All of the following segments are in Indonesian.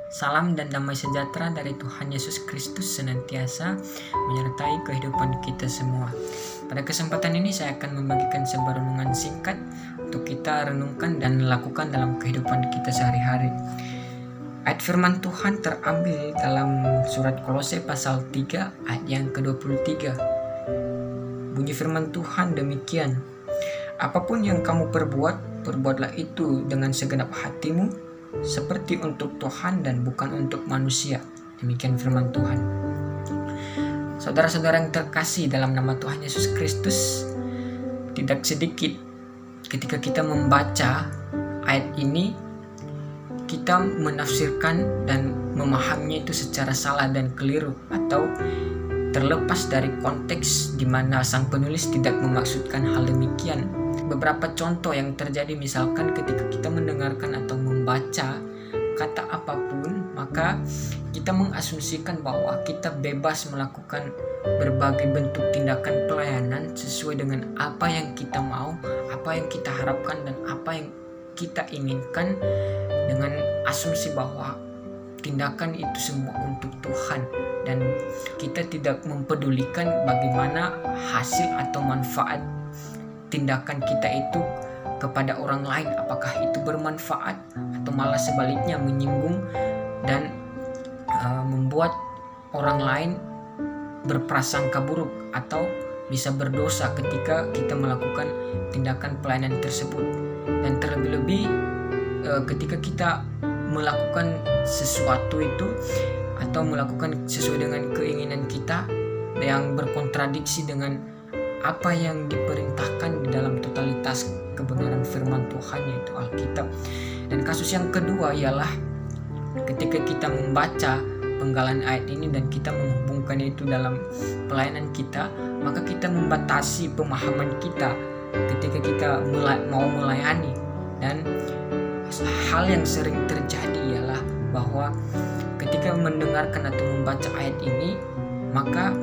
Salam dan damai sejahtera dari Tuhan Yesus Kristus senantiasa menyertai kehidupan kita semua. Pada kesempatan ini saya akan membagikan sebuah renungan singkat untuk kita renungkan dan lakukan dalam kehidupan kita sehari-hari. Ayat firman Tuhan terambil dalam surat Kolose pasal 3 ayat yang ke-23. Bunyi firman Tuhan demikian, apapun yang kamu perbuat, perbuatlah itu dengan segenap hatimu, seperti untuk Tuhan dan bukan untuk manusia. Demikian firman Tuhan. Saudara-saudara yang terkasih dalam nama Tuhan Yesus Kristus, tidak sedikit ketika kita membaca ayat ini, kita menafsirkan dan memahaminya itu secara salah dan keliru, atau terlepas dari konteks di mana sang penulis tidak memaksudkan hal demikian. Beberapa contoh yang terjadi misalkan ketika kita mendengarkan atau membaca kata apapun, maka kita mengasumsikan bahwa kita bebas melakukan berbagai bentuk tindakan pelayanan sesuai dengan apa yang kita mau, apa yang kita harapkan, dan apa yang kita inginkan, dengan asumsi bahwa tindakan itu semua untuk Tuhan, dan kita tidak mempedulikan bagaimana hasil atau manfaat tindakan kita itu kepada orang lain, apakah itu bermanfaat atau malah sebaliknya menyinggung dan membuat orang lain berprasangka buruk atau bisa berdosa ketika kita melakukan tindakan pelayanan tersebut. Dan terlebih-lebih ketika kita melakukan sesuatu itu atau melakukan sesuai dengan keinginan kita yang berkontradiksi dengan apa yang diperintahkan di dalam totalitas kebenaran firman Tuhan, yaitu Alkitab. Dan kasus yang kedua ialah ketika kita membaca penggalan ayat ini dan kita menghubungkan itu dalam pelayanan kita, maka kita membatasi pemahaman kita ketika kita mau melayani. Dan hal yang sering terjadi ialah bahwa ketika mendengarkan atau membaca ayat ini, maka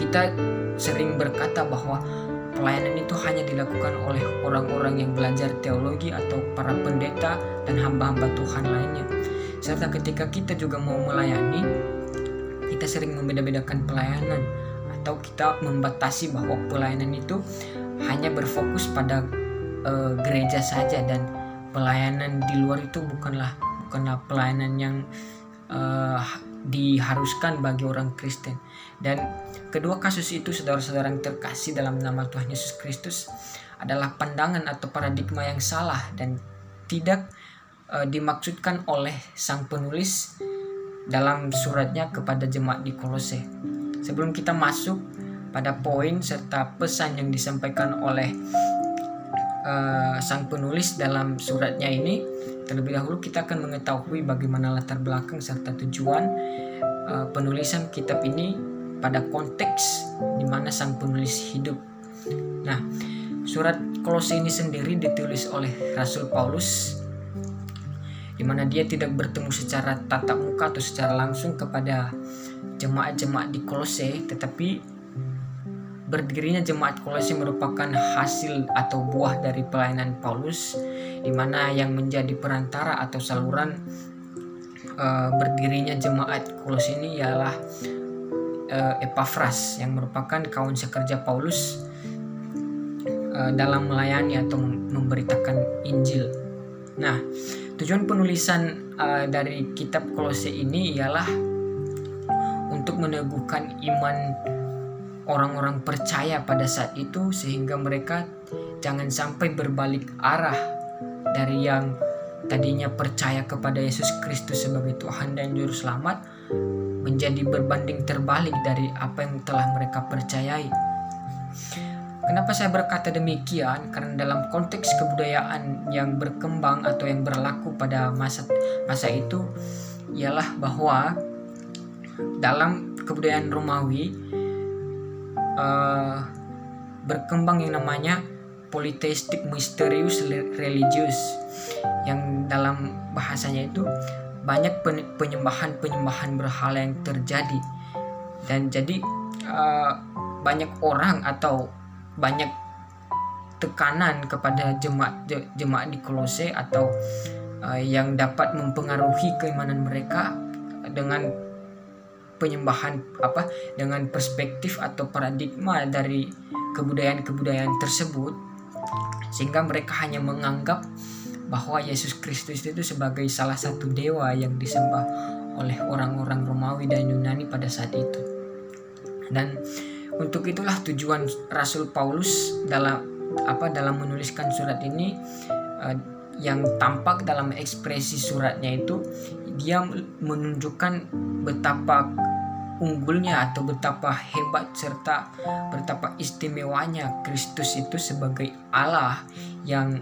kita sering berkata bahwa pelayanan itu hanya dilakukan oleh orang-orang yang belajar teologi atau para pendeta dan hamba-hamba Tuhan lainnya. Serta ketika kita juga mau melayani, kita sering membeda-bedakan pelayanan, atau kita membatasi bahwa pelayanan itu hanya berfokus pada gereja saja, dan pelayanan di luar itu bukanlah pelayanan yang diharuskan bagi orang Kristen. Dan kedua kasus itu, saudara-saudara yang terkasih dalam nama Tuhan Yesus Kristus, adalah pandangan atau paradigma yang salah dan tidak dimaksudkan oleh sang penulis dalam suratnya kepada jemaat di Kolose. Sebelum kita masuk pada poin serta pesan yang disampaikan oleh sang penulis dalam suratnya ini, terlebih dahulu kita akan mengetahui bagaimana latar belakang serta tujuan penulisan kitab ini pada konteks di mana sang penulis hidup. Nah, surat Kolose ini sendiri ditulis oleh Rasul Paulus, di mana dia tidak bertemu secara tatap muka atau secara langsung kepada jemaat-jemaat di Kolose, tetapi berdirinya jemaat Kolose merupakan hasil atau buah dari pelayanan Paulus, di mana yang menjadi perantara atau saluran berdirinya jemaat Kolose ini ialah Epafras, yang merupakan kawan sekerja Paulus dalam melayani atau memberitakan Injil. Nah, tujuan penulisan dari kitab Kolose ini ialah untuk meneguhkan iman orang-orang percaya pada saat itu, sehingga mereka jangan sampai berbalik arah dari yang tadinya percaya kepada Yesus Kristus sebagai Tuhan dan Juru Selamat, menjadi berbanding terbalik dari apa yang telah mereka percayai. Kenapa saya berkata demikian? Karena dalam konteks kebudayaan yang berkembang atau yang berlaku pada masa itu ialah bahwa dalam kebudayaan Romawi berkembang yang namanya polytheistic mysterious religious, yang dalam bahasanya itu banyak penyembahan berhala yang terjadi. Dan jadi banyak orang atau banyak tekanan kepada jemaat di Kolose atau yang dapat mempengaruhi keimanan mereka dengan penyembahan dengan perspektif atau paradigma dari kebudayaan-kebudayaan tersebut, sehingga mereka hanya menganggap bahwa Yesus Kristus itu sebagai salah satu dewa yang disembah oleh orang-orang Romawi dan Yunani pada saat itu. Dan untuk itulah tujuan Rasul Paulus dalam menuliskan surat ini, yang tampak dalam ekspresi suratnya itu dia menunjukkan betapa unggulnya atau betapa hebat serta betapa istimewanya Kristus itu sebagai Allah yang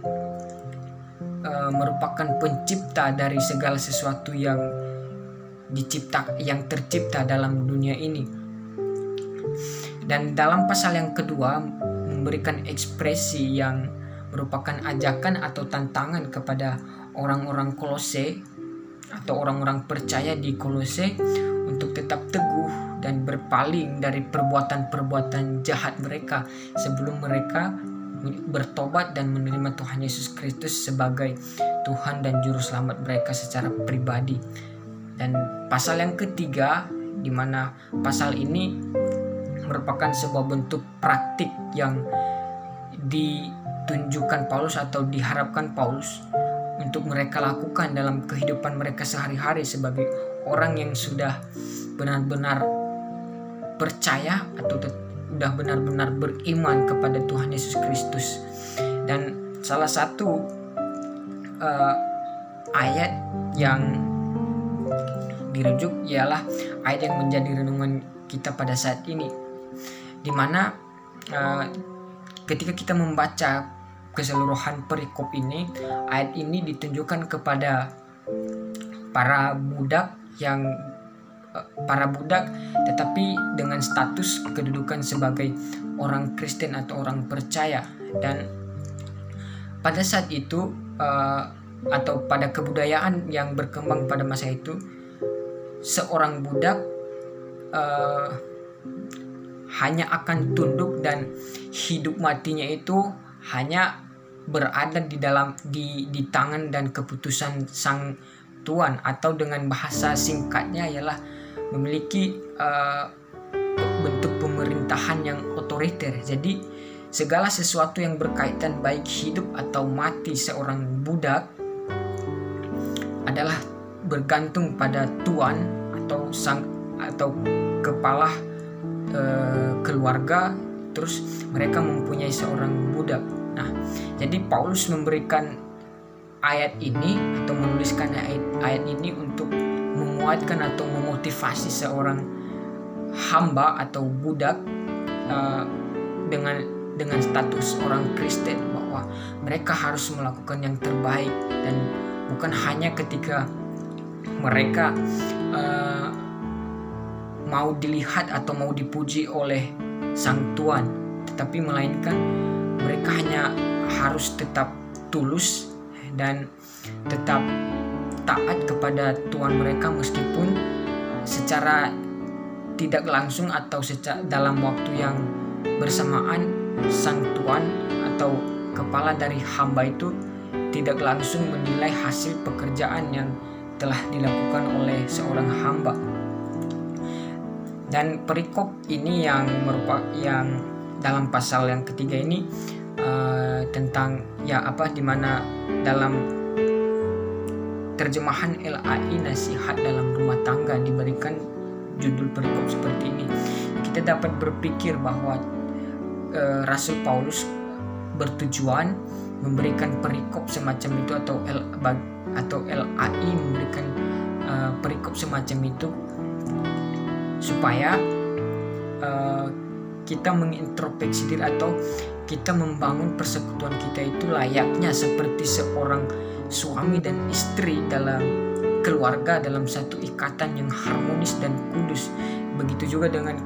merupakan pencipta dari segala sesuatu yang tercipta dalam dunia ini. Dan dalam pasal yang kedua memberikan ekspresi yang merupakan ajakan atau tantangan kepada orang-orang Kolose atau orang-orang percaya di Kolose untuk tetap teguh dan berpaling dari perbuatan-perbuatan jahat mereka sebelum mereka bertobat dan menerima Tuhan Yesus Kristus sebagai Tuhan dan Juru Selamat mereka secara pribadi. Dan pasal yang ketiga, di mana pasal ini merupakan sebuah bentuk praktik yang ditunjukkan Paulus atau diharapkan Paulus untuk mereka lakukan dalam kehidupan mereka sehari-hari sebagai orang yang sudah benar-benar percaya atau sudah benar-benar beriman kepada Tuhan Yesus Kristus. Dan salah satu ayat yang dirujuk ialah ayat yang menjadi renungan kita pada saat ini, di mana ketika kita membaca keseluruhan perikop ini, ayat ini ditunjukkan kepada para budak tetapi dengan status kedudukan sebagai orang Kristen atau orang percaya. Dan pada saat itu atau pada kebudayaan yang berkembang pada masa itu, seorang budak hanya akan tunduk dan hidup matinya itu hanya berada di tangan dan keputusan sang tuan, atau dengan bahasa singkatnya ialah memiliki bentuk pemerintahan yang otoriter. Jadi segala sesuatu yang berkaitan baik hidup atau mati seorang budak adalah bergantung pada tuan atau kepala keluarga. Terus mereka mempunyai seorang budak. Nah, jadi Paulus memberikan ayat ini atau menuliskan ayat ini untuk menguatkan atau memotivasi seorang hamba atau budak dengan status orang Kristen, bahwa mereka harus melakukan yang terbaik, dan bukan hanya ketika mereka mau dilihat atau mau dipuji oleh sang tuan, tetapi melainkan mereka hanya harus tetap tulus dan tetap taat kepada tuan mereka, meskipun secara tidak langsung atau dalam waktu yang bersamaan sang tuan atau kepala dari hamba itu tidak langsung menilai hasil pekerjaan yang telah dilakukan oleh seorang hamba. Dan perikop ini yang dalam pasal yang ketiga ini tentang dimana dalam terjemahan LAI Nasihat dalam Rumah Tangga diberikan judul perikop seperti ini. Kita dapat berpikir bahwa Rasul Paulus bertujuan memberikan perikop semacam itu atau LAI memberikan perikop semacam itu supaya kita mengintrospeksi diri atau kita membangun persekutuan kita itu layaknya seperti seorang suami dan istri dalam keluarga, dalam satu ikatan yang harmonis dan kudus. Begitu juga dengan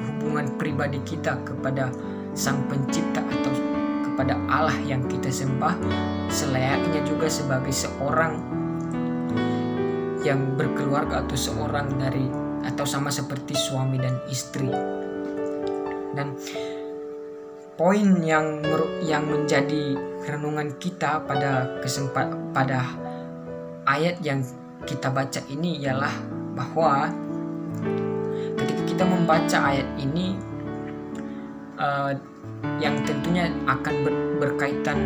hubungan pribadi kita kepada Sang Pencipta atau kepada Allah yang kita sembah, selayaknya juga sebagai seorang yang berkeluarga atau sama seperti suami dan istri. Dan poin yang menjadi renungan kita pada ayat yang kita baca ini ialah bahwa ketika kita membaca ayat ini yang tentunya akan berkaitan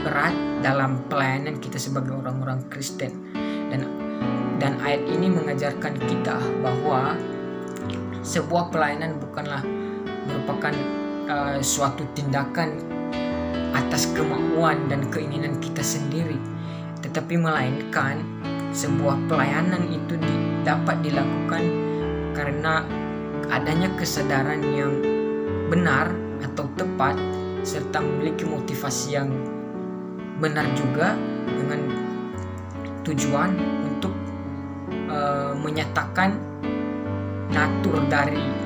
erat dalam pelayanan kita sebagai orang-orang Kristen, dan ayat ini mengajarkan kita bahwa sebuah pelayanan bukanlah merupakan suatu tindakan atas kemauan dan keinginan kita sendiri, tetapi melainkan sebuah pelayanan itu dapat dilakukan karena adanya kesadaran yang benar atau tepat serta memiliki motivasi yang benar juga, dengan tujuan untuk menyatakan natur dari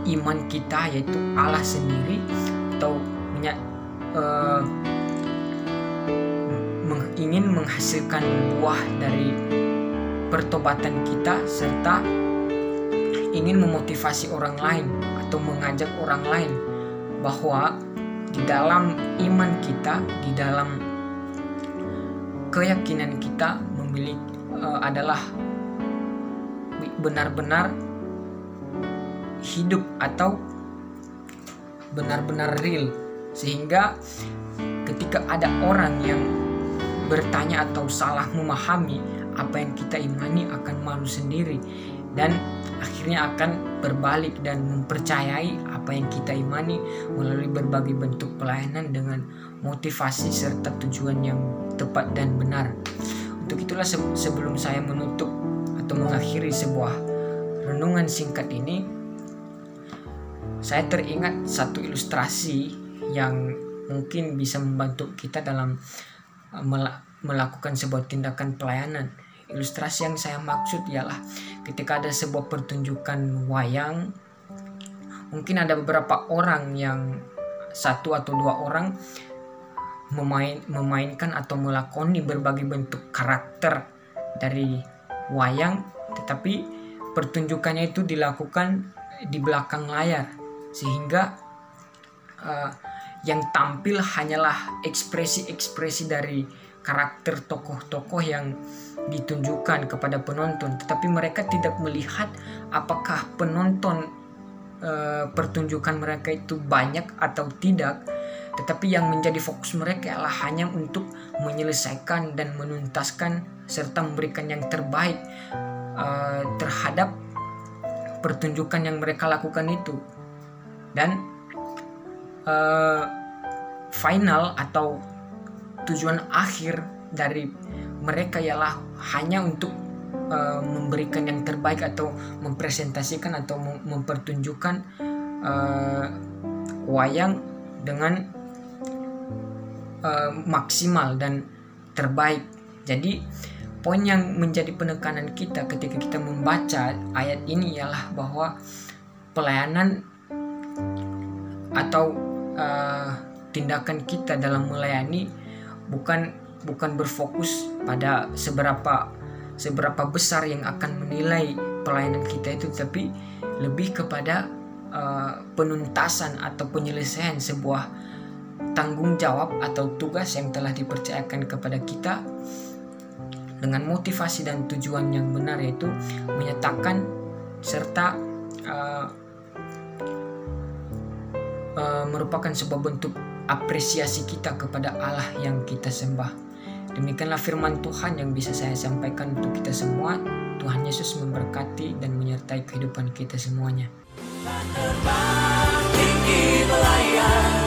iman kita, yaitu Allah sendiri, atau ingin menghasilkan buah dari pertobatan kita, serta ingin memotivasi orang lain atau mengajak orang lain bahwa di dalam iman kita, di dalam keyakinan kita adalah benar-benar hidup atau benar-benar real, sehingga ketika ada orang yang bertanya atau salah memahami apa yang kita imani, akan malu sendiri dan akhirnya akan berbalik dan mempercayai apa yang kita imani melalui berbagai bentuk pelayanan dengan motivasi serta tujuan yang tepat dan benar. Untuk itulah sebelum saya menutup atau mengakhiri sebuah renungan singkat ini, saya teringat satu ilustrasi yang mungkin bisa membantu kita dalam melakukan sebuah tindakan pelayanan. Ilustrasi yang saya maksud ialah ketika ada sebuah pertunjukan wayang, mungkin ada beberapa orang yang satu atau dua orang memainkan atau melakoni berbagai bentuk karakter dari wayang, tetapi pertunjukannya itu dilakukan di belakang layar, sehingga yang tampil hanyalah ekspresi-ekspresi dari karakter tokoh-tokoh yang ditunjukkan kepada penonton, tetapi mereka tidak melihat apakah penonton pertunjukan mereka itu banyak atau tidak, tetapi yang menjadi fokus mereka adalah hanya untuk menyelesaikan dan menuntaskan serta memberikan yang terbaik terhadap pertunjukan yang mereka lakukan itu. Dan final atau tujuan akhir dari mereka ialah hanya untuk memberikan yang terbaik atau mempresentasikan atau mempertunjukkan wayang dengan maksimal dan terbaik. Jadi poin yang menjadi penekanan kita ketika kita membaca ayat ini ialah bahwa pelayanan atau tindakan kita dalam melayani bukan berfokus pada seberapa besar yang akan menilai pelayanan kita itu, tapi lebih kepada penuntasan atau penyelesaian sebuah tanggung jawab atau tugas yang telah dipercayakan kepada kita dengan motivasi dan tujuan yang benar, yaitu menyatakan serta merupakan sebuah bentuk apresiasi kita kepada Allah yang kita sembah. Demikianlah firman Tuhan yang bisa saya sampaikan untuk kita semua. Tuhan Yesus memberkati dan menyertai kehidupan kita semuanya. Terbang tinggi melayang.